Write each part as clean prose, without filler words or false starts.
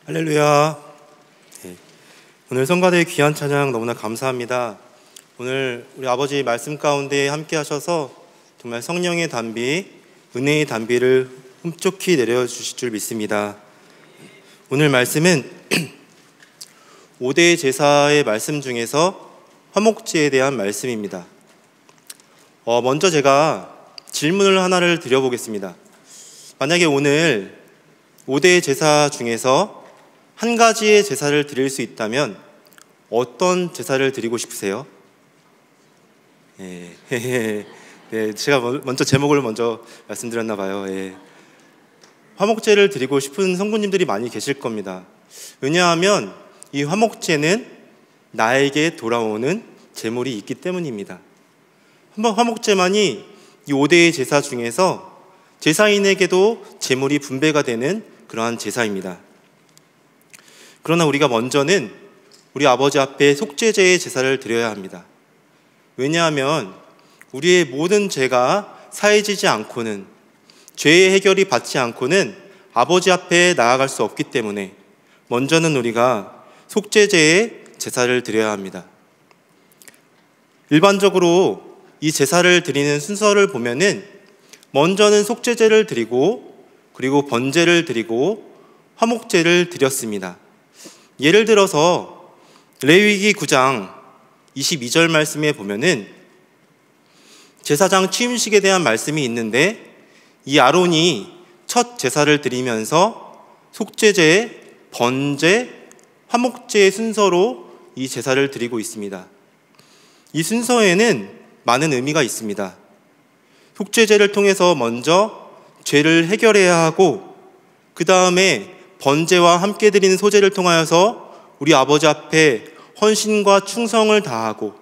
할렐루야. 네. 오늘 성가대의 귀한 찬양 너무나 감사합니다. 오늘 우리 아버지 말씀 가운데 함께 하셔서 정말 성령의 단비, 은혜의 단비를 흠족히 내려주실 줄 믿습니다. 오늘 말씀은 5대 제사의 말씀 중에서 화목제에 대한 말씀입니다. 먼저 제가 질문을 하나를 드려보겠습니다. 만약에 오늘 5대 제사 중에서 한 가지의 제사를 드릴 수 있다면 어떤 제사를 드리고 싶으세요? 네, 제가 먼저 제목을 말씀드렸나 봐요. 화목제를 드리고 싶은 성도님들이 많이 계실 겁니다. 왜냐하면 이 화목제는 나에게 돌아오는 제물이 있기 때문입니다. 화목제만이 이 5대의 제사 중에서 제사인에게도 제물이 분배가 되는 그러한 제사입니다. 그러나 우리가 먼저는 우리 아버지 앞에 속죄제의 제사를 드려야 합니다. 왜냐하면 우리의 모든 죄가 사해지지 않고는, 죄의 해결이 받지 않고는 아버지 앞에 나아갈 수 없기 때문에 먼저는 우리가 속죄제의 제사를 드려야 합니다. 일반적으로 이 제사를 드리는 순서를 보면은 먼저는 속죄제를 드리고, 그리고 번제를 드리고 화목제를 드렸습니다. 예를 들어서 레위기 9장 22절 말씀에 보면은 제사장 취임식에 대한 말씀이 있는데, 이 아론이 첫 제사를 드리면서 속죄제, 번제, 화목제의 순서로 이 제사를 드리고 있습니다. 이 순서에는 많은 의미가 있습니다. 속죄제를 통해서 먼저 죄를 해결해야 하고, 그 다음에 번제와 함께 드리는 소제를 통하여서 우리 아버지 앞에 헌신과 충성을 다하고,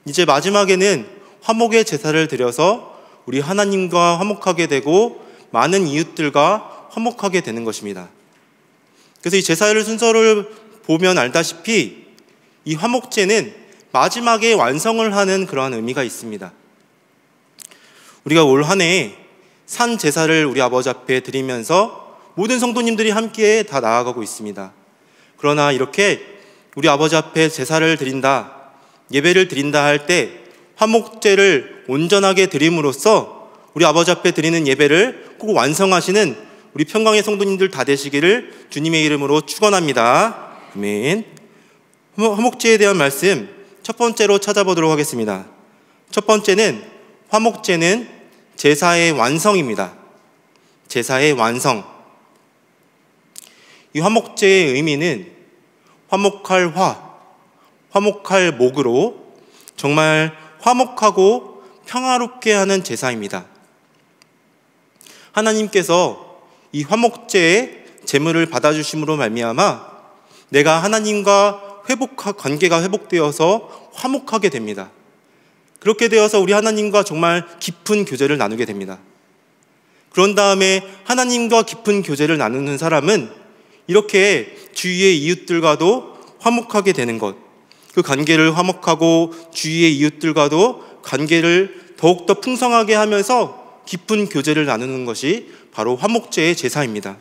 이제 마지막에는 화목의 제사를 드려서 우리 하나님과 화목하게 되고 많은 이웃들과 화목하게 되는 것입니다. 그래서 이 제사를 순서를 보면 알다시피 이 화목제는 마지막에 완성을 하는 그러한 의미가 있습니다. 우리가 올 한 해 산 제사를 우리 아버지 앞에 드리면서 모든 성도님들이 함께 다 나아가고 있습니다. 그러나 이렇게 우리 아버지 앞에 제사를 드린다, 예배를 드린다 할 때 화목제를 온전하게 드림으로써 우리 아버지 앞에 드리는 예배를 꼭 완성하시는 우리 평강의 성도님들 다 되시기를 주님의 이름으로 축원합니다. 아멘. 화목제에 대한 말씀 첫 번째로 찾아보도록 하겠습니다. 첫 번째는 화목제는 제사의 완성입니다. 제사의 완성. 이 화목제의 의미는 화목할 화목할 목으로 정말 화목하고 평화롭게 하는 제사입니다. 하나님께서 이 화목제의 제물을 받아주심으로 말미암아 내가 하나님과 관계가 회복되어서 화목하게 됩니다. 그렇게 되어서 우리 하나님과 정말 깊은 교제를 나누게 됩니다. 그런 다음에 하나님과 깊은 교제를 나누는 사람은 이렇게 주위의 이웃들과도 화목하게 되는 것, 그 관계를 화목하고 주위의 이웃들과도 관계를 더욱더 풍성하게 하면서 깊은 교제를 나누는 것이 바로 화목제의 제사입니다.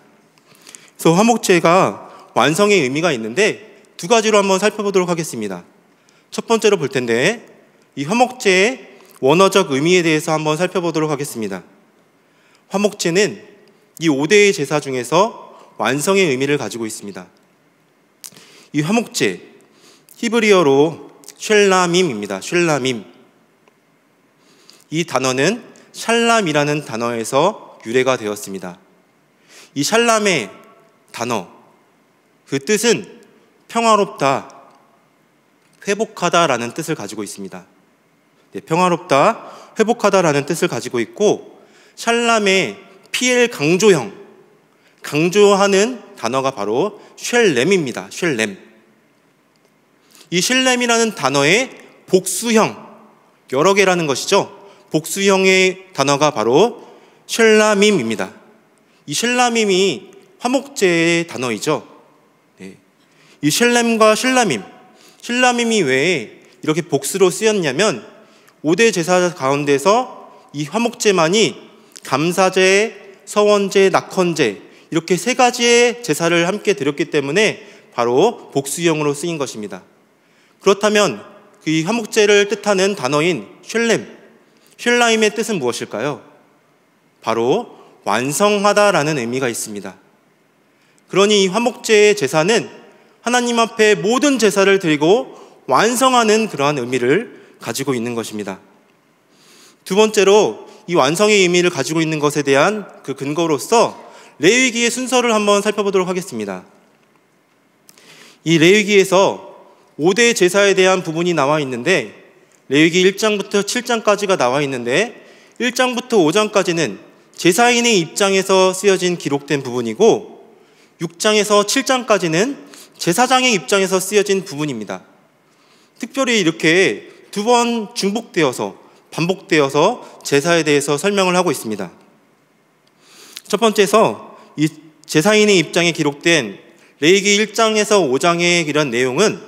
그래서 화목제가 완성의 의미가 있는데 두 가지로 한번 살펴보도록 하겠습니다. 첫 번째로 볼 텐데, 이 화목제의 원어적 의미에 대해서 한번 살펴보도록 하겠습니다. 화목제는 이 5대의 제사 중에서 완성의 의미를 가지고 있습니다. 이 화목제, 히브리어로 쉘라밈입니다. 쉘라밈. 이 단어는 샬람이라는 단어에서 유래가 되었습니다. 이 샬람의 단어, 그 뜻은 평화롭다, 회복하다라는 뜻을 가지고 있습니다. 평화롭다, 회복하다라는 뜻을 가지고 있고, 샬람의 PL 강조형, 강조하는 단어가 바로 쉘렘입니다. 쉘렘. 이 쉘렘이라는 단어의 복수형, 여러 개라는 것이죠. 복수형의 단어가 바로 쉘라밈입니다. 이 쉘라밈이 화목제의 단어이죠. 이 쉘렘과 쉘라밈이 왜 이렇게 복수로 쓰였냐면 5대 제사 가운데서 이 화목제만이 감사제, 서원제, 낙헌제 이렇게 세 가지의 제사를 함께 드렸기 때문에 바로 복수형으로 쓰인 것입니다. 그렇다면 이 화목제를 뜻하는 단어인 쉘라임의 뜻은 무엇일까요? 바로 완성하다라는 의미가 있습니다. 그러니 이 화목제의 제사는 하나님 앞에 모든 제사를 드리고 완성하는 그러한 의미를 가지고 있는 것입니다. 두 번째로 이 완성의 의미를 가지고 있는 것에 대한 그 근거로서 레위기의 순서를 한번 살펴보도록 하겠습니다. 이 레위기에서 5대 제사에 대한 부분이 나와 있는데 레위기 1장부터 7장까지가 나와 있는데 1장부터 5장까지는 제사인의 입장에서 쓰여진 기록된 부분이고 6장에서 7장까지는 제사장의 입장에서 쓰여진 부분입니다. 특별히 이렇게 두 번 반복되어서 제사에 대해서 설명을 하고 있습니다. 첫 번째에서 이 제사인의 입장에 기록된 레위기 1장에서 5장의 이런 내용은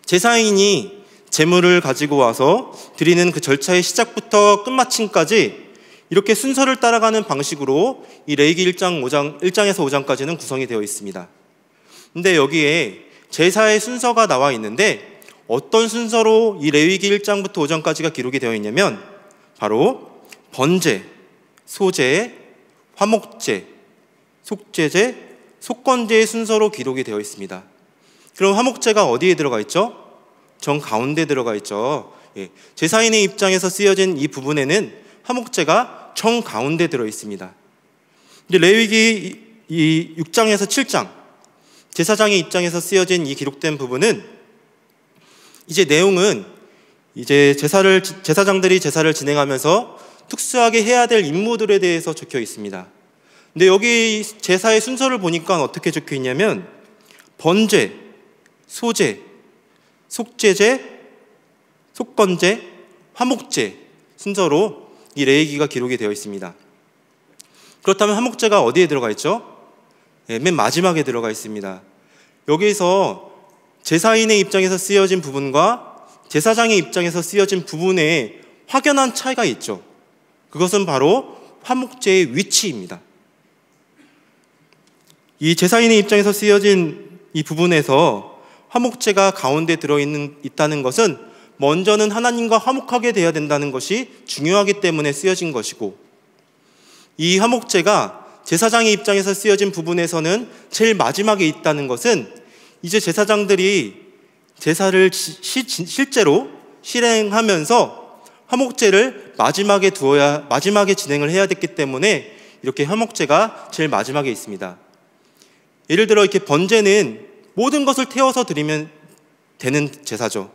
제사인이 제물을 가지고 와서 드리는 그 절차의 시작부터 끝마침까지 이렇게 순서를 따라가는 방식으로 이 레위기 1장에서 5장까지는 구성이 되어 있습니다. 근데 여기에 제사의 순서가 나와 있는데 어떤 순서로 이 레위기 1장부터 5장까지가 기록이 되어 있냐면 바로 번제, 소제, 화목제, 속제제, 속건제의 순서로 기록이 되어 있습니다. 그럼 화목제가 어디에 들어가 있죠? 정 가운데 들어가 있죠. 제사인의 입장에서 쓰여진 이 부분에는 화목제가 정 가운데 들어 있습니다. 이제 레위기 이 6장에서 7장 제사장의 입장에서 쓰여진 이 기록된 부분은 이제 내용은 이제 제사장들이 제사를 진행하면서 특수하게 해야 될 임무들에 대해서 적혀 있습니다. 근데 여기 제사의 순서를 보니까 어떻게 적혀 있냐면 번제, 소제, 속제제, 속건제, 화목제 순서로 이 레위기가 기록이 되어 있습니다. 그렇다면 화목제가 어디에 들어가 있죠? 맨 마지막에 들어가 있습니다. 여기에서 제사인의 입장에서 쓰여진 부분과 제사장의 입장에서 쓰여진 부분에 확연한 차이가 있죠. 그것은 바로 화목제의 위치입니다. 이 제사인의 입장에서 쓰여진 이 부분에서 화목제가 가운데 있다는 것은 먼저는 하나님과 화목하게 되어야 된다는 것이 중요하기 때문에 쓰여진 것이고 이 화목제가 제사장의 입장에서 쓰여진 부분에서는 제일 마지막에 있다는 것은 이제 제사장들이 제사를 실제로 실행하면서 화목제를 마지막에 진행을 해야 됐기 때문에 이렇게 화목제가 제일 마지막에 있습니다. 예를 들어 이렇게 번제는 모든 것을 태워서 드리면 되는 제사죠.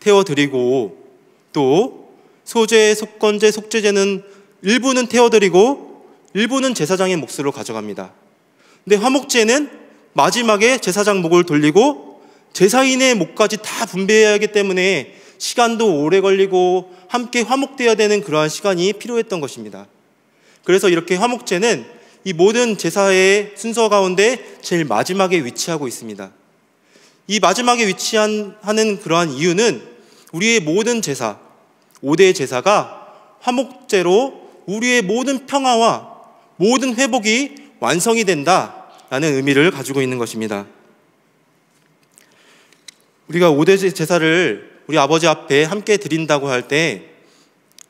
태워드리고 또 소제, 속건제, 속제제는 일부는 태워드리고 일부는 제사장의 몫으로 가져갑니다. 근데 화목제는 마지막에 제사장 몫을 돌리고 제사인의 몫까지 다 분배해야 하기 때문에 시간도 오래 걸리고 함께 화목되어야 되는 그러한 시간이 필요했던 것입니다. 그래서 이렇게 화목제는 이 모든 제사의 순서 가운데 제일 마지막에 위치하고 있습니다. 이 마지막에 위치하는 그러한 이유는 우리의 모든 제사, 5대 제사가 화목제로 우리의 모든 평화와 모든 회복이 완성이 된다라는 의미를 가지고 있는 것입니다. 우리가 5대 제사를 우리 아버지 앞에 함께 드린다고 할 때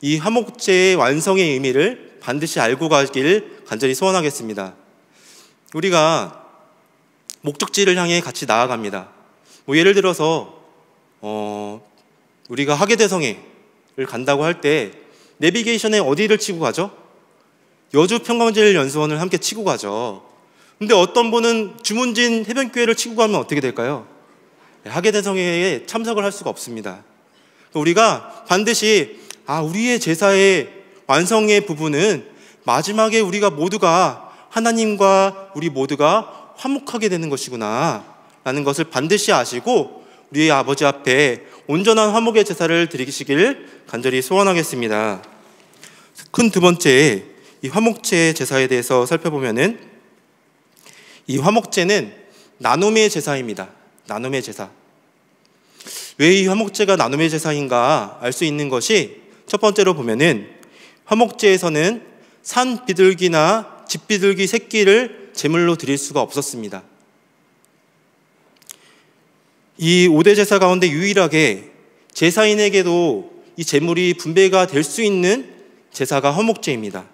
이 화목제의 완성의 의미를 반드시 알고 가길 간절히 소원하겠습니다. 우리가 목적지를 향해 같이 나아갑니다. 예를 들어서 우리가 하계대성회를 간다고 할 때 내비게이션에 어디를 치고 가죠? 여주평강제일연수원을 함께 치고 가죠. 근데 어떤 분은 주문진 해변교회를 치고 가면 어떻게 될까요? 하계대성회에 참석을 할 수가 없습니다. 우리가 반드시 우리의 제사의 완성의 부분은 마지막에 우리가 모두가 하나님과 우리 모두가 화목하게 되는 것이구나 라는 것을 반드시 아시고 우리의 아버지 앞에 온전한 화목의 제사를 드리시길 간절히 소원하겠습니다. 큰 두 번째, 이 화목제 제사에 대해서 살펴보면은 이 화목제는 나눔의 제사입니다. 나눔의 제사. 왜 이 화목제가 나눔의 제사인가 알 수 있는 것이 첫 번째로 보면은 화목제에서는 산 비둘기나 집비둘기 새끼를 제물로 드릴 수가 없었습니다. 이 5대 제사 가운데 유일하게 제사인에게도 이 제물이 분배가 될 수 있는 제사가 화목제입니다.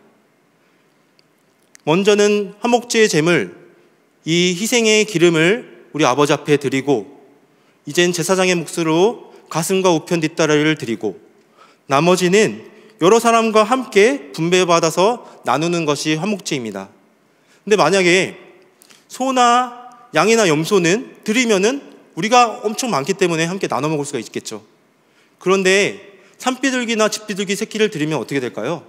먼저는 화목제의 제물, 이 희생의 기름을 우리 아버지 앞에 드리고, 이젠 제사장의 몫으로 가슴과 우편 뒷다리를 드리고, 나머지는 여러 사람과 함께 분배받아서 나누는 것이 화목제입니다. 근데 만약에 소나 양이나 염소는 드리면은 우리가 엄청 많기 때문에 함께 나눠 먹을 수가 있겠죠. 그런데 산비둘기나 집비둘기 새끼를 드리면 어떻게 될까요?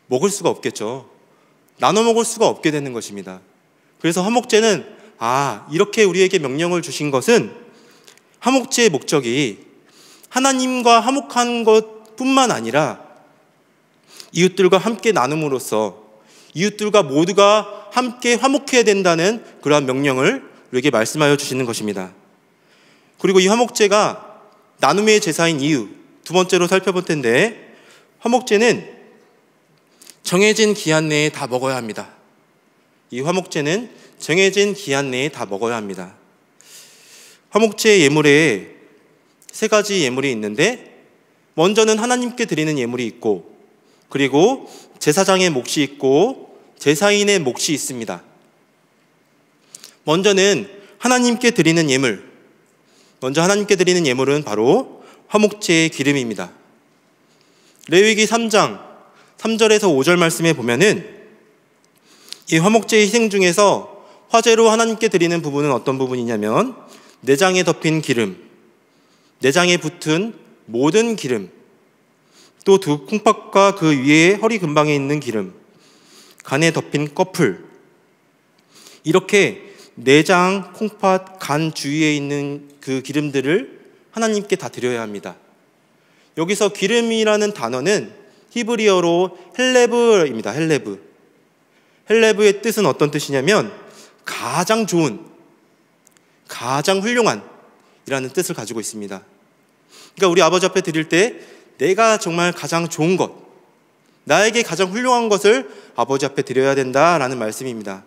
먹을 수가 없겠죠. 나눠 먹을 수가 없게 되는 것입니다. 그래서 화목제는 이렇게 우리에게 명령을 주신 것은, 화목제의 목적이 하나님과 화목한 것뿐만 아니라 이웃들과 함께 나눔으로써 이웃들과 모두가 함께 화목해야 된다는 그러한 명령을 우리에게 말씀하여 주시는 것입니다. 그리고 이 화목제가 나눔의 제사인 이유, 두 번째로 살펴볼 텐데, 화목제는 정해진 기한 내에 다 먹어야 합니다. 이 화목제는 정해진 기한 내에 다 먹어야 합니다. 화목제의 예물에 세 가지 예물이 있는데, 먼저는 하나님께 드리는 예물이 있고, 그리고 제사장의 몫이 있고 제사인의 몫이 있습니다. 먼저는 하나님께 드리는 예물, 먼저 하나님께 드리는 예물은 바로 화목제의 기름입니다. 레위기 3장 3절에서 5절 말씀에 보면은 이 화목제의 희생 중에서 화제로 하나님께 드리는 부분은 어떤 부분이냐면, 내장에 덮인 기름, 내장에 붙은 모든 기름, 또 두 콩팥과 그 위에 허리 근방에 있는 기름, 간에 덮인 꺼풀, 이렇게 내장, 콩팥, 간 주위에 있는 그 기름들을 하나님께 다 드려야 합니다. 여기서 기름이라는 단어는 히브리어로 헬레브입니다. 헬레브의 뜻은 어떤 뜻이냐면 가장 좋은, 가장 훌륭한 이라는 뜻을 가지고 있습니다. 그러니까 우리 아버지 앞에 드릴 때 내가 정말 가장 좋은 것, 나에게 가장 훌륭한 것을 아버지 앞에 드려야 된다라는 말씀입니다.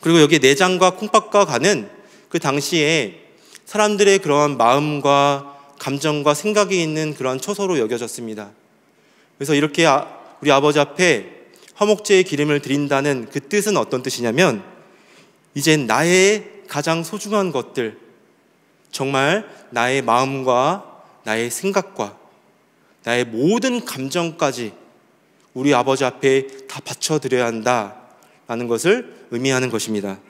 그리고 여기 내장과 콩팥과 간은 그 당시에 사람들의 그러한 마음과 감정과 생각이 있는 그러한 초소로 여겨졌습니다. 그래서 이렇게 우리 아버지 앞에 화목제의 기름을 드린다는 그 뜻은 어떤 뜻이냐면, 이젠 나의 가장 소중한 것들, 정말 나의 마음과 나의 생각과 나의 모든 감정까지 우리 아버지 앞에 다 바쳐드려야 한다라는 것을 의미하는 것입니다.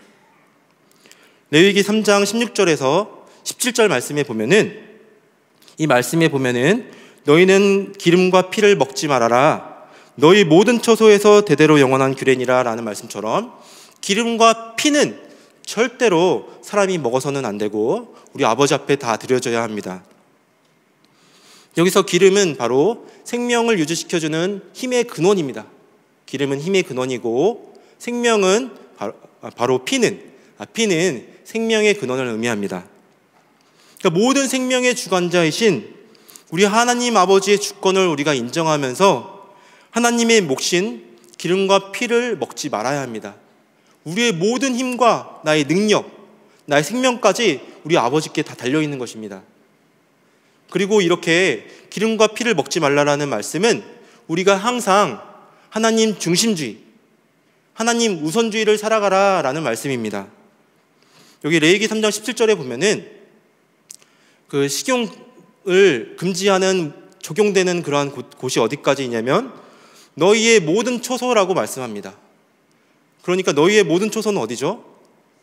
레위기 3장 16절에서 17절 말씀에 보면은, 이 말씀에 보면은 너희는 기름과 피를 먹지 말아라, 너희 모든 처소에서 대대로 영원한 규례니라 라는 말씀처럼, 기름과 피는 절대로 사람이 먹어서는 안 되고 우리 아버지 앞에 다 드려져야 합니다. 여기서 기름은 바로 생명을 유지시켜주는 힘의 근원입니다. 기름은 힘의 근원이고, 생명은 바로 피는 생명의 근원을 의미합니다. 그러니까 모든 생명의 주관자이신 우리 하나님 아버지의 주권을 우리가 인정하면서 하나님의 몫인 기름과 피를 먹지 말아야 합니다. 우리의 모든 힘과 나의 능력, 나의 생명까지 우리 아버지께 다 달려있는 것입니다. 그리고 이렇게 기름과 피를 먹지 말라라는 말씀은 우리가 항상 하나님 중심주의, 하나님 우선주의를 살아가라 라는 말씀입니다. 여기 레위기 3장 17절에 보면은 그 식용을 금지하는, 적용되는 그러한 곳이 어디까지냐면 너희의 모든 초소라고 말씀합니다. 그러니까 너희의 모든 초소는 어디죠?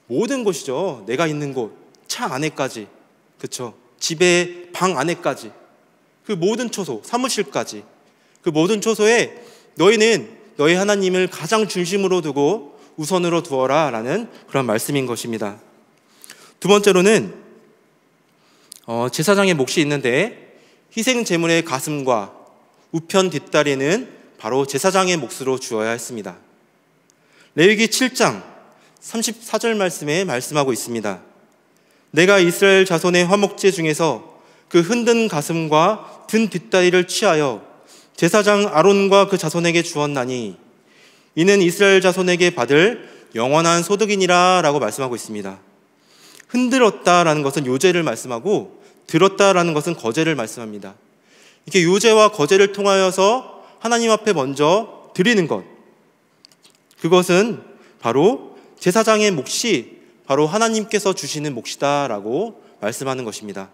모든 곳이죠. 내가 있는 곳, 차 안에까지, 그렇죠? 집의 방 안에까지, 그 모든 초소, 사무실까지, 그 모든 초소에 너희는 너희 하나님을 가장 중심으로 두고 우선으로 두어라 라는 그런 말씀인 것입니다. 두 번째로는 제사장의 몫이 있는데, 희생 제물의 가슴과 우편 뒷다리는 바로 제사장의 몫으로 주어야 했습니다. 레위기 7장 34절 말씀에 말씀하고 있습니다. 내가 이스라엘 자손의 화목제 중에서 그 흔든 가슴과 든 뒷다리를 취하여 제사장 아론과 그 자손에게 주었나니 이는 이스라엘 자손에게 받을 영원한 소득이니라 라고 말씀하고 있습니다. 흔들었다라는 것은 요제를 말씀하고 들었다라는 것은 거제를 말씀합니다. 이렇게 요제와 거제를 통하여서 하나님 앞에 먼저 드리는 것, 그것은 바로 제사장의 몫이 바로 하나님께서 주시는 몫이다라고 말씀하는 것입니다.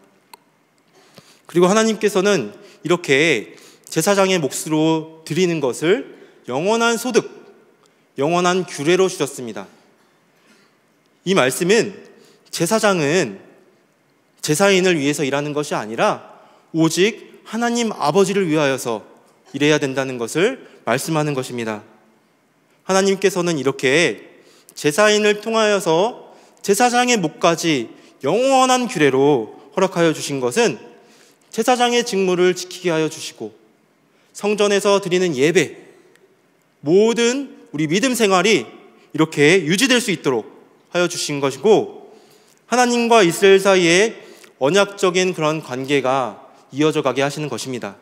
그리고 하나님께서는 이렇게 제사장의 몫으로 드리는 것을 영원한 소득, 영원한 규례로 주셨습니다. 이 말씀은 제사장은 제사인을 위해서 일하는 것이 아니라 오직 하나님 아버지를 위하여서 일해야 된다는 것을 말씀하는 것입니다. 하나님께서는 이렇게 제사인을 통하여서 제사장의 몫까지 영원한 규례로 허락하여 주신 것은 제사장의 직무를 지키게 하여 주시고 성전에서 드리는 예배, 모든 우리 믿음 생활이 이렇게 유지될 수 있도록 하여 주신 것이고, 하나님과 이스라엘 사이에 언약적인 그런 관계가 이어져 가게 하시는 것입니다.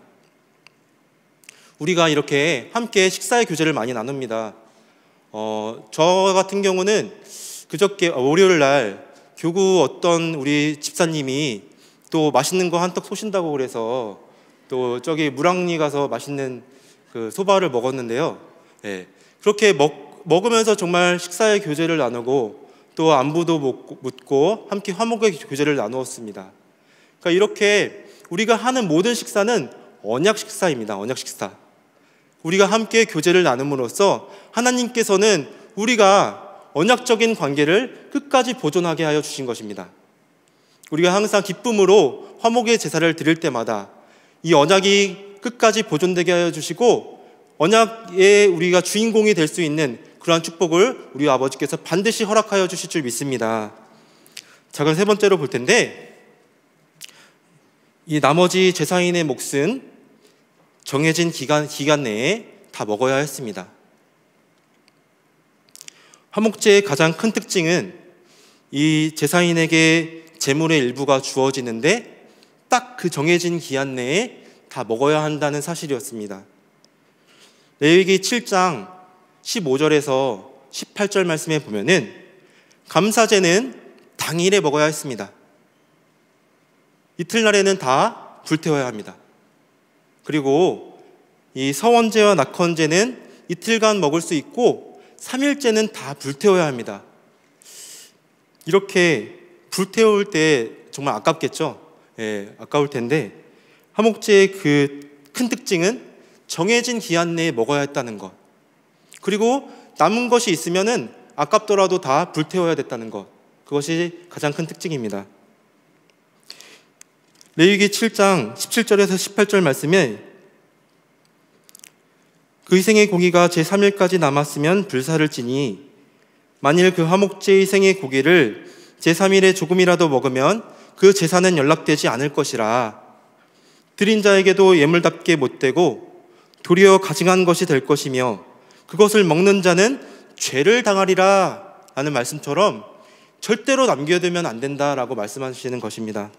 우리가 이렇게 함께 식사의 교제를 많이 나눕니다. 저 같은 경우는 그저께 월요일 날 교구 어떤 우리 집사님이 또 맛있는 거 한턱 쏘신다고 그래서 또 저기 무랑리 가서 맛있는 그 소바를 먹었는데요. 예, 그렇게 먹으면서 정말 식사의 교제를 나누고 또 안부도 묻고 함께 화목의 교제를 나누었습니다. 그러니까 이렇게 우리가 하는 모든 식사는 언약 식사입니다. 언약 식사. 우리가 함께 교제를 나눔으로써 하나님께서는 우리가 언약적인 관계를 끝까지 보존하게 하여 주신 것입니다. 우리가 항상 기쁨으로 화목의 제사를 드릴 때마다 이 언약이 끝까지 보존되게 하여 주시고 언약의 우리가 주인공이 될 수 있는 그러한 축복을 우리 아버지께서 반드시 허락하여 주실 줄 믿습니다. 자, 그럼 세 번째로 볼 텐데, 이 나머지 제사인의 몫은 정해진 기간 내에 다 먹어야 했습니다. 화목제의 가장 큰 특징은 이 제사인에게 제물의 일부가 주어지는데 딱 그 정해진 기한 내에 다 먹어야 한다는 사실이었습니다. 레위기 7장 15절에서 18절 말씀에 보면은 감사제는 당일에 먹어야 했습니다. 이틀날에는 다 불태워야 합니다. 그리고 이 서원제와 낙헌제는 이틀간 먹을 수 있고 3일째는 다 불태워야 합니다. 이렇게 불태울 때 정말 아깝겠죠? 예, 아까울 텐데 화목제의 그 큰 특징은 정해진 기한 내에 먹어야 했다는 것, 그리고 남은 것이 있으면은 아깝더라도 다 불태워야 됐다는 것, 그것이 가장 큰 특징입니다. 레위기 7장 17절에서 18절 말씀에 그 희생의 고기가 제3일까지 남았으면 불사를 지니 만일 그 화목제 희생의 고기를 제3일에 조금이라도 먹으면 그 제사는 연락되지 않을 것이라. 드린 자에게도 예물답게 못되고 도리어 가증한 것이 될 것이며 그것을 먹는 자는 죄를 당하리라 라는 말씀처럼 절대로 남겨두면 안 된다라고 말씀하시는 것입니다.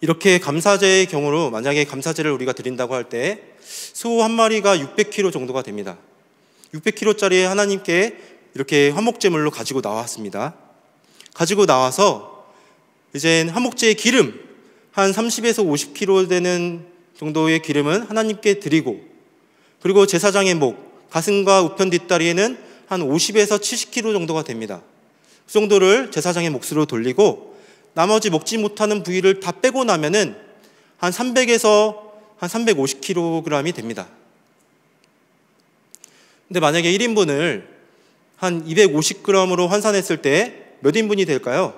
이렇게 감사제의 경우로 만약에 감사제를 우리가 드린다고 할 때 소 한 마리가 600kg 정도가 됩니다. 600kg짜리 하나님께 이렇게 화목제물로 가지고 나왔습니다. 가지고 나와서 이제 화목제의 기름 한 30에서 50kg 되는 정도의 기름은 하나님께 드리고, 그리고 제사장의 목, 가슴과 우편 뒷다리에는 한 50에서 70kg 정도가 됩니다. 그 정도를 제사장의 몫으로 돌리고 나머지 먹지 못하는 부위를 다 빼고 나면은 한 300에서 한 350kg이 됩니다. 근데 만약에 1인분을 한 250g으로 환산했을 때 몇 인분이 될까요?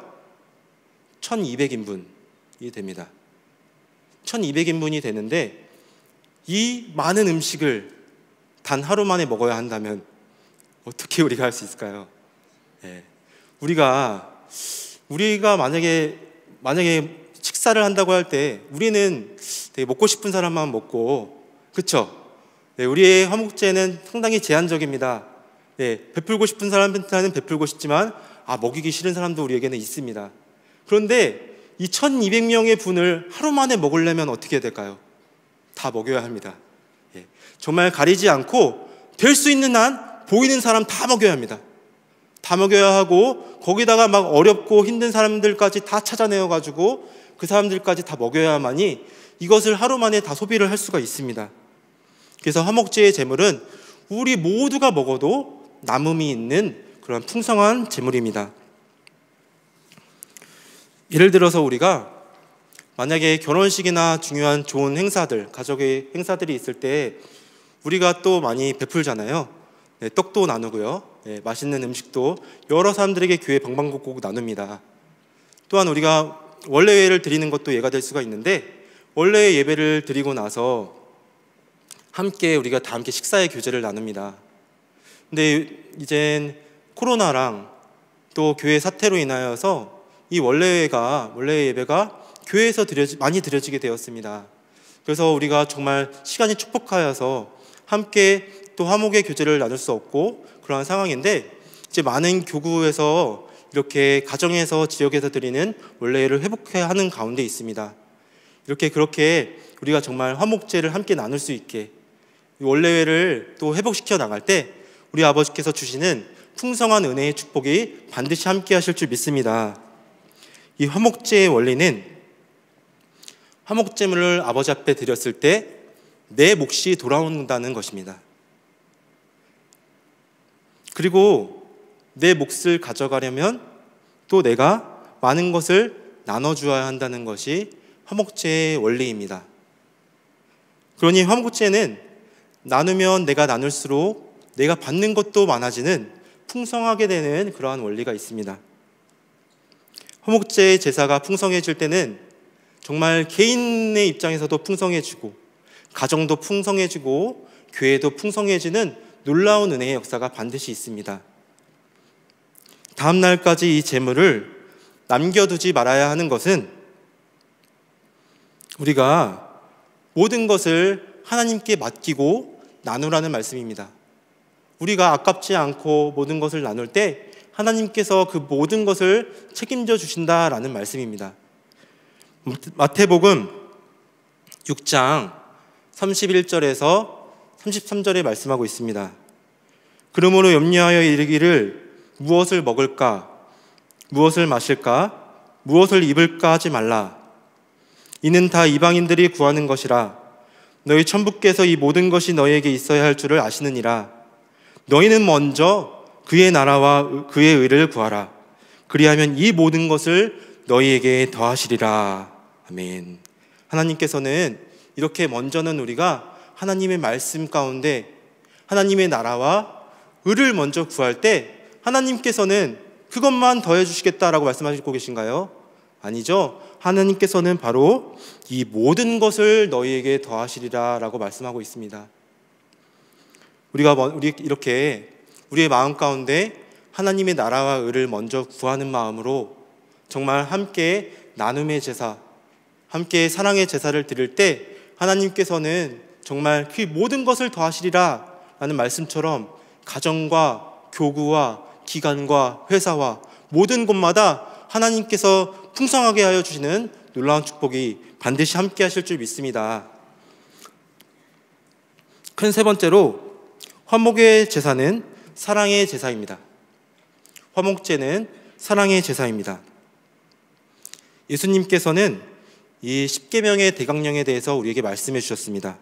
1200인분이 됩니다. 1200인분이 되는데 이 많은 음식을 단 하루 만에 먹어야 한다면 어떻게 우리가 할 수 있을까요? 네. 우리가 만약에 식사를 한다고 할 때 우리는 되게 먹고 싶은 사람만 먹고, 그렇죠? 네, 우리의 화목제는 상당히 제한적입니다. 네, 베풀고 싶은 사람한테는 베풀고 싶지만 먹이기 싫은 사람도 우리에게는 있습니다. 그런데 이 1200명의 분을 하루 만에 먹으려면 어떻게 해야 될까요? 다 먹여야 합니다. 예, 정말 가리지 않고 될 수 있는 한 보이는 사람 다 먹여야 합니다. 다 먹여야 하고 거기다가 막 어렵고 힘든 사람들까지 다 찾아내어가지고 그 사람들까지 다 먹여야만이 이것을 하루 만에 다 소비를 할 수가 있습니다. 그래서 화목제의 제물은 우리 모두가 먹어도 남음이 있는 그런 풍성한 제물입니다. 예를 들어서 우리가 만약에 결혼식이나 중요한 좋은 행사들, 가족의 행사들이 있을 때 우리가 또 많이 베풀잖아요. 네, 떡도 나누고요. 네, 맛있는 음식도 여러 사람들에게 교회 방방곡곡 나눕니다. 또한 우리가 원래예를 드리는 것도 예가 될 수가 있는데, 원래 예배를 드리고 나서 함께 우리가 다 함께 식사의 교제를 나눕니다. 근데 이젠 코로나랑 또 교회 사태로 인하여서 이 원래 예배가 교회에서 많이 드려지게 되었습니다. 그래서 우리가 정말 시간이 축복하여서 함께 또 화목의 교제를 나눌 수 없고 그러한 상황인데, 이제 많은 교구에서 이렇게 가정에서 지역에서 드리는 원래를 회복해야 하는 가운데 있습니다. 그렇게 우리가 정말 화목제를 함께 나눌 수 있게 원래회를 또 회복시켜 나갈 때 우리 아버지께서 주시는 풍성한 은혜의 축복이 반드시 함께 하실 줄 믿습니다. 이 화목제의 원리는 화목제물을 아버지 앞에 드렸을 때 내 몫이 돌아온다는 것입니다. 그리고 내 몫을 가져가려면 또 내가 많은 것을 나눠주어야 한다는 것이 화목제의 원리입니다. 그러니 화목제는 나누면 내가 나눌수록 내가 받는 것도 많아지는 풍성하게 되는 그러한 원리가 있습니다. 화목제의 제사가 풍성해질 때는 정말 개인의 입장에서도 풍성해지고 가정도 풍성해지고 교회도 풍성해지는 놀라운 은혜의 역사가 반드시 있습니다. 다음 날까지 이 제물을 남겨두지 말아야 하는 것은 우리가 모든 것을 하나님께 맡기고 나누라는 말씀입니다. 우리가 아깝지 않고 모든 것을 나눌 때 하나님께서 그 모든 것을 책임져 주신다라는 말씀입니다. 마태복음 6장 31절에서 33절에 말씀하고 있습니다. 그러므로 염려하여 이르기를 무엇을 먹을까, 무엇을 마실까, 무엇을 입을까 하지 말라. 이는 다 이방인들이 구하는 것이라. 너희 천부께서 이 모든 것이 너희에게 있어야 할 줄을 아시느니라. 너희는 먼저 그의 나라와 그의 의를 구하라. 그리하면 이 모든 것을 너희에게 더하시리라. 아멘. 하나님께서는 이렇게 먼저는 우리가 하나님의 말씀 가운데 하나님의 나라와 의를 먼저 구할 때 하나님께서는 그것만 더해 주시겠다라고 말씀하시고 계신가요? 아니죠. 하나님께서는 바로 이 모든 것을 너희에게 더하시리라 라고 말씀하고 있습니다. 우리 이렇게 우리의 마음 가운데 하나님의 나라와 의를 먼저 구하는 마음으로 정말 함께 나눔의 제사, 함께 사랑의 제사를 드릴 때 하나님께서는 정말 그 모든 것을 더하시리라 라는 말씀처럼 가정과 교구와 기관과 회사와 모든 곳마다 하나님께서 풍성하게 하여 주시는 놀라운 축복이 반드시 함께 하실 줄 믿습니다. 큰 세 번째로 화목의 제사는 사랑의 제사입니다. 화목제는 사랑의 제사입니다. 예수님께서는 이 10계명의 대강령에 대해서 우리에게 말씀해 주셨습니다.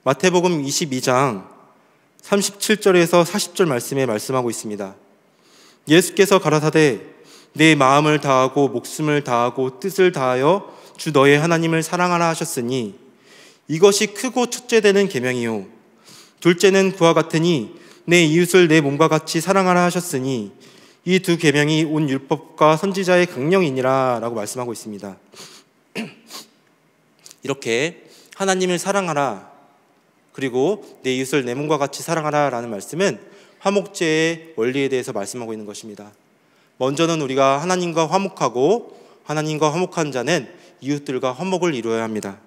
마태복음 22장 37절에서 40절 말씀에 말씀하고 있습니다. 예수께서 가라사대 내 마음을 다하고 목숨을 다하고 뜻을 다하여 주 너의 하나님을 사랑하라 하셨으니 이것이 크고 첫째 되는 계명이요 둘째는 그와 같으니 내 이웃을 내 몸과 같이 사랑하라 하셨으니 이 두 계명이 온 율법과 선지자의 강령이니라 라고 말씀하고 있습니다. 이렇게 하나님을 사랑하라, 그리고 내 이웃을 내 몸과 같이 사랑하라 라는 말씀은 화목제의 원리에 대해서 말씀하고 있는 것입니다. 먼저는 우리가 하나님과 화목하고 하나님과 화목한 자는 이웃들과 화목을 이루어야 합니다.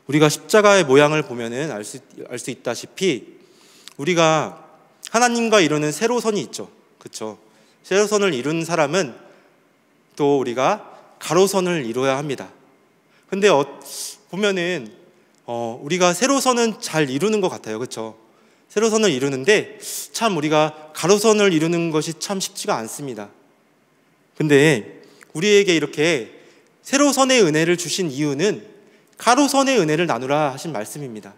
우리가 십자가의 모양을 보면은 알 수 있다시피 우리가 하나님과 이루는 세로선이 있죠. 그렇죠? 세로선을 이룬 사람은 또 우리가 가로선을 이루어야 합니다. 근데 보면은 우리가 세로선은 잘 이루는 것 같아요. 그렇죠? 세로선을 이루는데 참 우리가 가로선을 이루는 것이 참 쉽지가 않습니다. 근데 우리에게 이렇게 세로선의 은혜를 주신 이유는 가로선의 은혜를 나누라 하신 말씀입니다.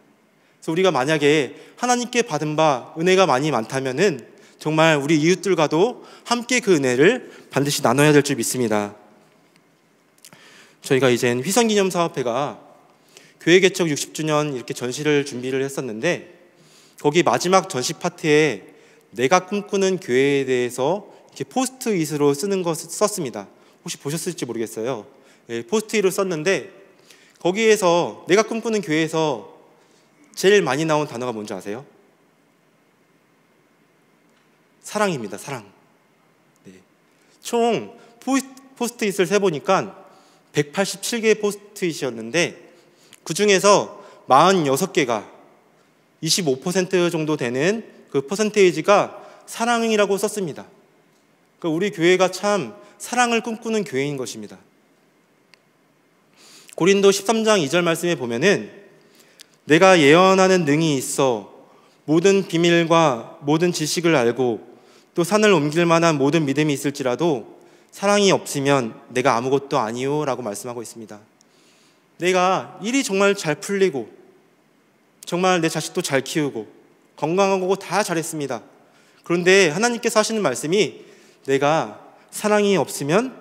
그래서 우리가 만약에 하나님께 받은 바 은혜가 많이 많다면은 정말 우리 이웃들과도 함께 그 은혜를 반드시 나눠야 될 줄 믿습니다. 저희가 이젠 휘성기념사업회가 교회 개척 60주년 이렇게 전시를 준비를 했었는데 거기 마지막 전시 파트에 내가 꿈꾸는 교회에 대해서 이렇게 포스트잇으로 쓰는 것을 썼습니다. 혹시 보셨을지 모르겠어요. 포스트잇으로 썼는데 거기에서 내가 꿈꾸는 교회에서 제일 많이 나온 단어가 뭔지 아세요? 사랑입니다. 사랑. 총 포스트잇을 세보니까 187개의 포스트잇이었는데 그 중에서 46개가 25% 정도 되는 그 퍼센테이지가 사랑이라고 썼습니다. 그러니까 우리 교회가 참 사랑을 꿈꾸는 교회인 것입니다. 고린도 13장 2절 말씀에 보면은 내가 예언하는 능이 있어 모든 비밀과 모든 지식을 알고 또 산을 옮길 만한 모든 믿음이 있을지라도 사랑이 없으면 내가 아무것도 아니요 라고 말씀하고 있습니다. 내가 일이 정말 잘 풀리고 정말 내 자식도 잘 키우고 건강하고 다 잘했습니다. 그런데 하나님께서 하시는 말씀이 내가 사랑이 없으면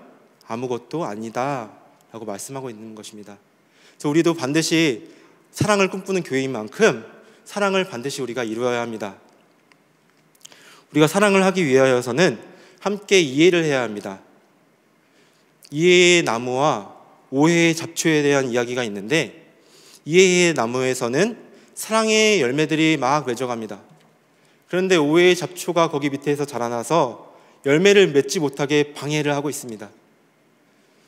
아무것도 아니다 라고 말씀하고 있는 것입니다. 그래서 우리도 반드시 사랑을 꿈꾸는 교회인 만큼 사랑을 반드시 우리가 이루어야 합니다. 우리가 사랑을 하기 위하여서는 함께 이해를 해야 합니다. 이해의 나무와 오해의 잡초에 대한 이야기가 있는데 이해의 나무에서는 사랑의 열매들이 막 맺어갑니다. 그런데 오해의 잡초가 거기 밑에서 자라나서 열매를 맺지 못하게 방해를 하고 있습니다.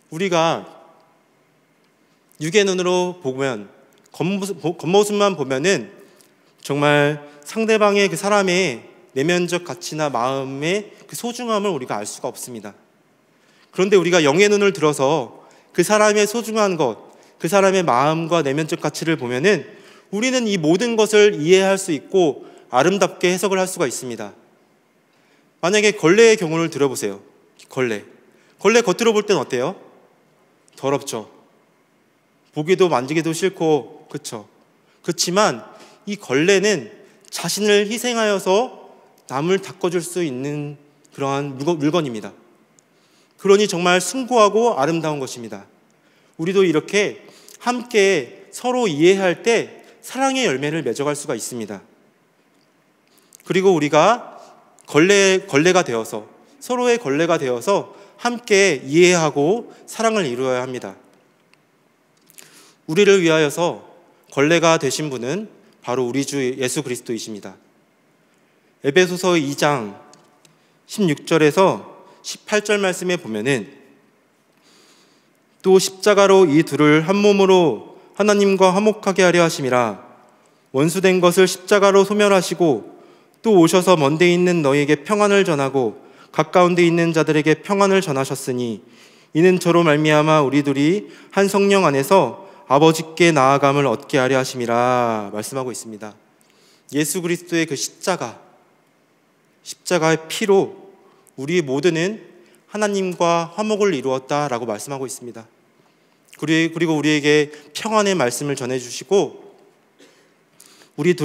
우리가 육의 눈으로 보면 겉모습만 보면은 정말 상대방의 그 사람의 내면적 가치나 마음의 그 소중함을 우리가 알 수가 없습니다. 그런데 우리가 영의 눈을 들어서 그 사람의 소중한 것, 그 사람의 마음과 내면적 가치를 보면은 우리는 이 모든 것을 이해할 수 있고 아름답게 해석을 할 수가 있습니다. 만약에 걸레의 경우를 들어보세요. 걸레 겉으로 볼 땐 어때요? 더럽죠. 보기도 만지기도 싫고, 그렇죠. 그렇지만 이 걸레는 자신을 희생하여서 남을 닦아줄 수 있는 그러한 물건입니다. 그러니 정말 숭고하고 아름다운 것입니다. 우리도 이렇게 함께 서로 이해할 때 사랑의 열매를 맺어갈 수가 있습니다. 그리고 우리가 걸레가 되어서 서로의 걸레가 되어서 함께 이해하고 사랑을 이루어야 합니다. 우리를 위하여서 걸레가 되신 분은 바로 우리 주 예수 그리스도이십니다. 에베소서 2장 16절에서 18절 말씀에 보면은 또 십자가로 이 둘을 한 몸으로 하나님과 화목하게 하려 하심이라 원수된 것을 십자가로 소멸하시고 또 오셔서 먼데 있는 너희에게 평안을 전하고 가까운 데 있는 자들에게 평안을 전하셨으니 이는 저로 말미암아 우리 둘이 한 성령 안에서 아버지께 나아감을 얻게 하려 하심이라 말씀하고 있습니다. 예수 그리스도의 그 십자가의 피로 우리 모두는 하나님과 화목을 이루었다라고 말씀하고 있습니다. 그리고 우리에게 평안의 말씀을 전해주시고 우리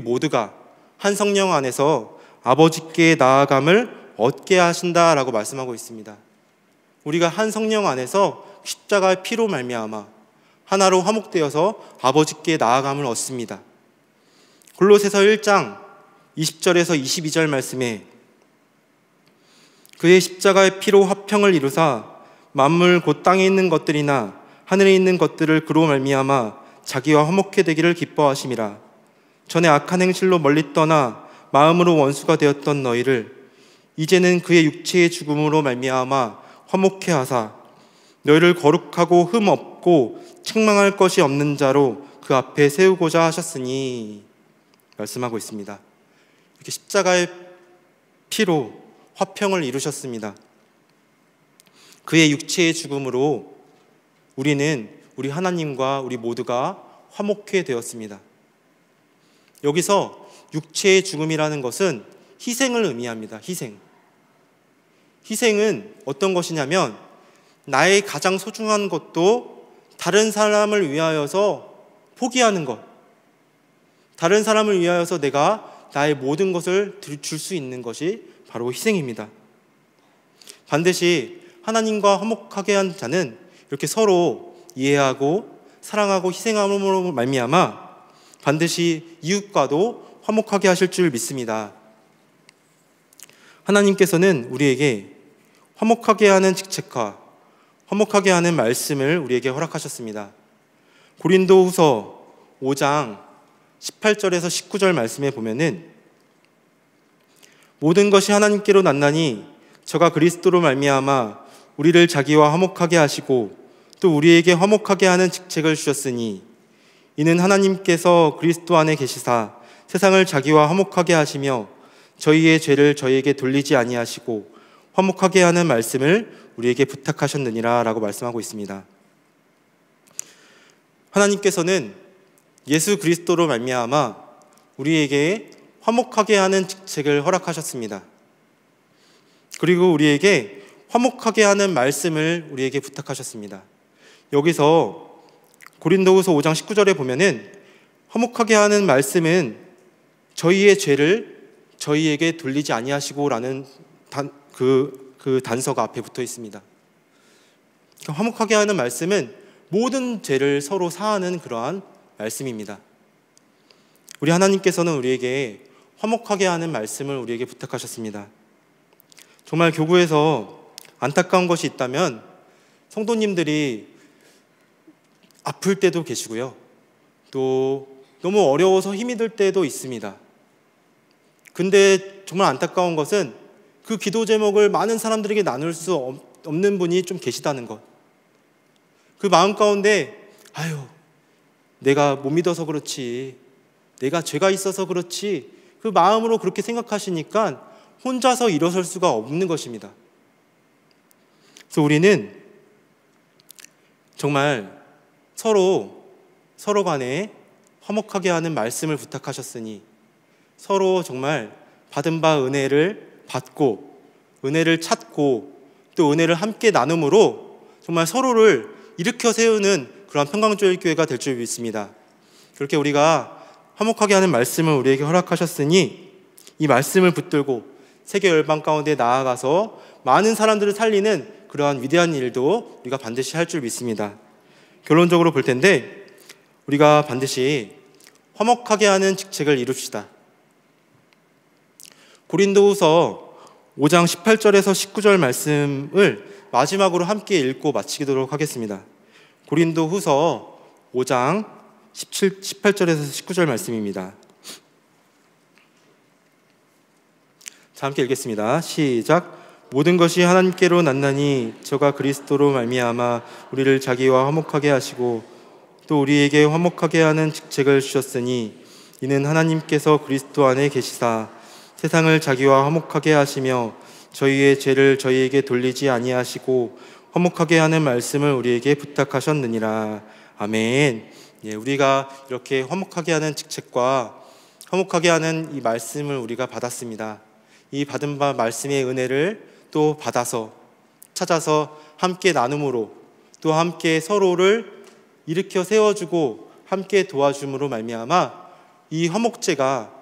모두가 한 성령 안에서 아버지께 나아감을 얻게 하신다라고 말씀하고 있습니다. 우리가 한 성령 안에서 십자가의 피로 말미암아 하나로 화목되어서 아버지께 나아감을 얻습니다. 골로새서 1장 20절에서 22절 말씀에 그의 십자가의 피로 화평을 이루사 만물 곧 땅에 있는 것들이나 하늘에 있는 것들을 그로 말미암아 자기와 화목해 되기를 기뻐하심이라. 전에 악한 행실로 멀리 떠나 마음으로 원수가 되었던 너희를 이제는 그의 육체의 죽음으로 말미암아 화목해 하사 너희를 거룩하고 흠 없고 책망할 것이 없는 자로 그 앞에 세우고자 하셨으니 말씀하고 있습니다. 이렇게 십자가의 피로 화평을 이루셨습니다. 그의 육체의 죽음으로 우리 하나님과 우리 모두가 화목해 되었습니다. 여기서 육체의 죽음이라는 것은 희생을 의미합니다. 희생은 어떤 것이냐면 나의 가장 소중한 것도 다른 사람을 위하여서 포기하는 것, 다른 사람을 위하여서 내가 나의 모든 것을 줄 수 있는 것이 바로 희생입니다. 반드시 하나님과 화목하게 한 자는 이렇게 서로 이해하고 사랑하고 희생함으로 말미암아 반드시 이웃과도 화목하게 하실 줄 믿습니다. 하나님께서는 우리에게 화목하게 하는 직책과 화목하게 하는 말씀을 우리에게 허락하셨습니다. 고린도후서 5장 18절에서 19절 말씀에 보면은 모든 것이 하나님께로 났나니 저가 그리스도로 말미암아 우리를 자기와 화목하게 하시고 또 우리에게 화목하게 하는 직책을 주셨으니 이는 하나님께서 그리스도 안에 계시사 세상을 자기와 화목하게 하시며 저희의 죄를 저희에게 돌리지 아니하시고 화목하게 하는 말씀을 우리에게 부탁하셨느니라 라고 말씀하고 있습니다. 하나님께서는 예수 그리스도로 말미암아 우리에게 화목하게 하는 직책을 허락하셨습니다. 그리고 우리에게 화목하게 하는 말씀을 우리에게 부탁하셨습니다. 여기서 고린도후서 5장 19절에 보면은 화목하게 하는 말씀은 저희의 죄를 저희에게 돌리지 아니하시고라는 그 단서가 앞에 붙어 있습니다. 화목하게 하는 말씀은 모든 죄를 서로 사하는 그러한 말씀입니다. 우리 하나님께서는 우리에게 화목하게 하는 말씀을 우리에게 부탁하셨습니다. 정말 교구에서 안타까운 것이 있다면 성도님들이 아플 때도 계시고요. 또 너무 어려워서 힘이 들 때도 있습니다. 근데 정말 안타까운 것은 그 기도 제목을 많은 사람들에게 나눌 수 없는 분이 좀 계시다는 것. 그 마음 가운데 내가 못 믿어서 그렇지, 내가 죄가 있어서 그렇지, 그 마음으로 그렇게 생각하시니까 혼자서 일어설 수가 없는 것입니다. 그래서 우리는 정말 서로 간에 화목하게 하는 말씀을 부탁하셨으니 서로 정말 받은 바 은혜를 받고 은혜를 찾고 또 은혜를 함께 나눔으로 정말 서로를 일으켜 세우는 그런 평강조일교회가 될 줄 믿습니다. 그렇게 우리가 화목하게 하는 말씀을 우리에게 허락하셨으니 이 말씀을 붙들고 세계 열방 가운데 나아가서 많은 사람들을 살리는 그러한 위대한 일도 우리가 반드시 할 줄 믿습니다. 결론적으로 볼 텐데 우리가 반드시 화목하게 하는 직책을 이룹시다. 고린도후서 5장 18절에서 19절 말씀을 마지막으로 함께 읽고 마치도록 하겠습니다. 고린도후서 5장 18절에서 19절 말씀입니다. 자, 함께 읽겠습니다. 시작. 모든 것이 하나님께로 났나니 저가 그리스도로 말미암아 우리를 자기와 화목하게 하시고 또 우리에게 화목하게 하는 직책을 주셨으니 이는 하나님께서 그리스도 안에 계시사 세상을 자기와 화목하게 하시며 저희의 죄를 저희에게 돌리지 아니하시고 화목하게 하는 말씀을 우리에게 부탁하셨느니라. 아멘. 우리가 이렇게 화목하게 하는 직책과 화목하게 하는 이 말씀을 우리가 받았습니다. 이 받은 바 말씀의 은혜를 또 받아서 찾아서 함께 나눔으로 또 함께 서로를 일으켜 세워주고 함께 도와줌으로 말미암아 이 화목제가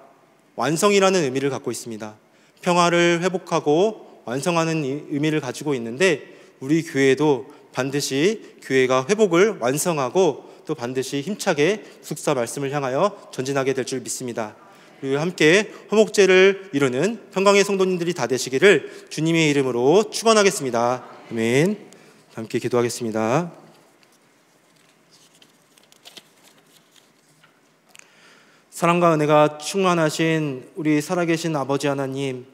완성이라는 의미를 갖고 있습니다. 평화를 회복하고 완성하는 의미를 가지고 있는데 우리 교회도 반드시 교회가 회복을 완성하고 또 반드시 힘차게 숙사 말씀을 향하여 전진하게 될 줄 믿습니다. 그리고 함께 화목제를 이루는 평강의 성도님들이 다 되시기를 주님의 이름으로 축원하겠습니다. 아멘. 함께 기도하겠습니다. 사랑과 은혜가 충만하신 우리 살아계신 아버지 하나님,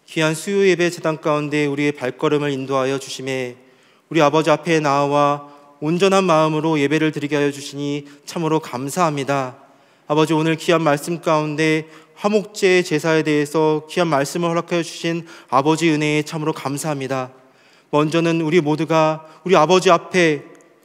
귀한 수요 예배 제단 가운데 우리의 발걸음을 인도하여 주심에 우리 아버지 앞에 나와 온전한 마음으로 예배를 드리게 하여 주시니 참으로 감사합니다. 아버지, 오늘 귀한 말씀 가운데 화목제 제사에 대해서 귀한 말씀을 허락하여 주신 아버지 은혜에 참으로 감사합니다. 먼저는 우리 모두가 우리 아버지 앞에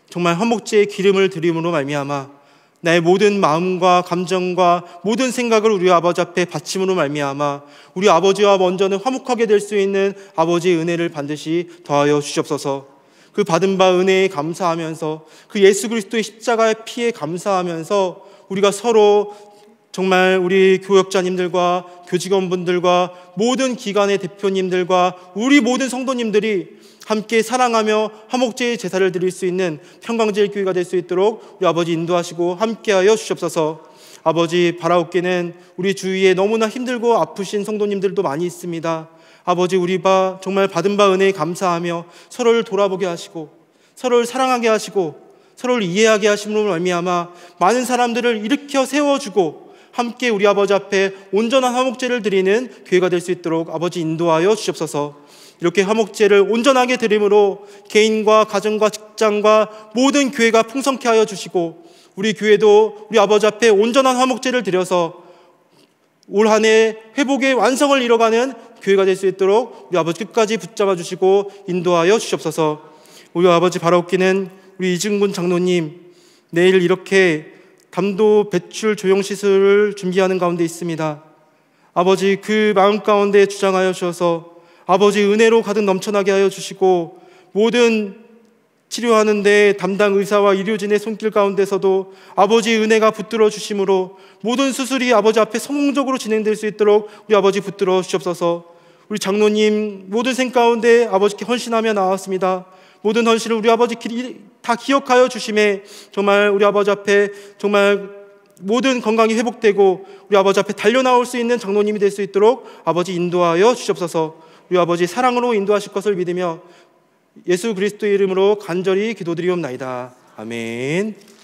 정말 화목제의 기름을 드림으로 말미암아 나의 모든 마음과 감정과 모든 생각을 우리 아버지 앞에 바침으로 말미암아 우리 아버지와 먼저는 화목하게 될 수 있는 아버지의 은혜를 반드시 더하여 주시옵소서. 그 받은 바 은혜에 감사하면서 그 예수 그리스도의 십자가의 피에 감사하면서 우리가 서로 정말 우리 교역자님들과 교직원분들과 모든 기관의 대표님들과 우리 모든 성도님들이 함께 사랑하며 화목제의 제사를 드릴 수 있는 평강제일교회가 될 수 있도록 우리 아버지 인도하시고 함께하여 주시옵소서. 아버지, 바라옵기는 우리 주위에 너무나 힘들고 아프신 성도님들도 많이 있습니다. 아버지, 우리 바 정말 받은 바 은혜에 감사하며 서로를 돌아보게 하시고 서로를 사랑하게 하시고 서로를 이해하게 하심으로 말미암아 많은 사람들을 일으켜 세워주고 함께 우리 아버지 앞에 온전한 화목제를 드리는 교회가 될 수 있도록 아버지 인도하여 주시옵소서. 이렇게 화목제를 온전하게 드림으로 개인과 가정과 직장과 모든 교회가 풍성케 하여 주시고 우리 교회도 우리 아버지 앞에 온전한 화목제를 드려서 올 한 해 회복의 완성을 이뤄가는 교회가 될 수 있도록 우리 아버지 끝까지 붙잡아 주시고 인도하여 주시옵소서. 우리 아버지, 바라옵기는 우리 이증군 장로님 내일 이렇게 담도 배출 조형 시설을 준비하는 가운데 있습니다. 아버지, 그 마음 가운데 주장하여 주셔서 아버지 은혜로 가득 넘쳐나게 하여 주시고 모든 치료하는 데 담당 의사와 의료진의 손길 가운데서도 아버지 은혜가 붙들어 주심으로 모든 수술이 아버지 앞에 성공적으로 진행될 수 있도록 우리 아버지 붙들어 주시옵소서. 우리 장로님 모든 생 가운데 아버지께 헌신하며 나왔습니다. 모든 헌신을 우리 아버지 다 기억하여 주심에 정말 우리 아버지 앞에 정말 모든 건강이 회복되고 우리 아버지 앞에 달려나올 수 있는 장로님이 될 수 있도록 아버지 인도하여 주시옵소서. 우리 아버지 사랑으로 인도하실 것을 믿으며 예수 그리스도의 이름으로 간절히 기도드리옵나이다. 아멘.